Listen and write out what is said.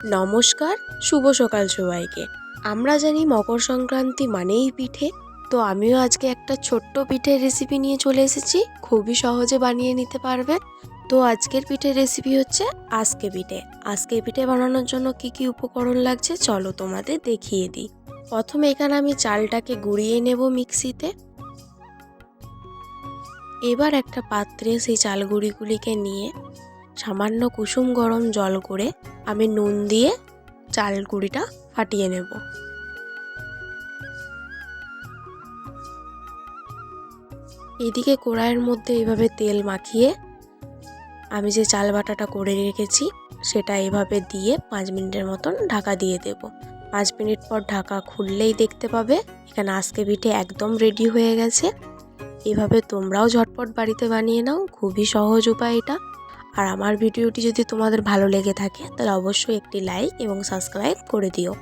নমস্কার, শুভ সকাল সবাইকে। আমরা জানি মকর সংক্রান্তি মানেই পিঠে, তো আমিও আজকে একটা ছোট্ট পিঠের রেসিপি নিয়ে চলে এসেছি। খুবই সহজে বানিয়ে নিতে পারবে। তো আজকের পিঠের রেসিপি হচ্ছে আজকে পিঠে। আজকে পিঠে বানানোর জন্য কি কি উপকরণ লাগছে চলো তোমাদের দেখিয়ে দিই। প্রথমে এখানে আমি চালটাকে গুঁড়িয়ে নেব মিক্সিতে। এবার একটা পাত্রে সেই চাল গুঁড়িগুলিকে নিয়ে সামান্য কুসুম গরম জল করে আমি নুন দিয়ে চাল গুঁড়িটা ফাটিয়ে নেব। এদিকে কড়াইয়ের মধ্যে এইভাবে তেল মাখিয়ে আমি যে চাল বাটাটা করে রেখেছি সেটা এভাবে দিয়ে 5 মিনিটের মতন ঢাকা দিয়ে দেব। 5 মিনিট পর ঢাকা খুললেই দেখতে পাবে এখানে আজকে পিঠে একদম রেডি হয়ে গেছে। এভাবে তোমরাও ঝটপট বাড়িতে বানিয়ে নাও, খুবই সহজ উপায় এটা। আর আমার ভিডিওটি যদি তোমাদের ভালো লেগে থাকে তাহলে অবশ্যই একটি লাইক এবং সাবস্ক্রাইব করে দিও।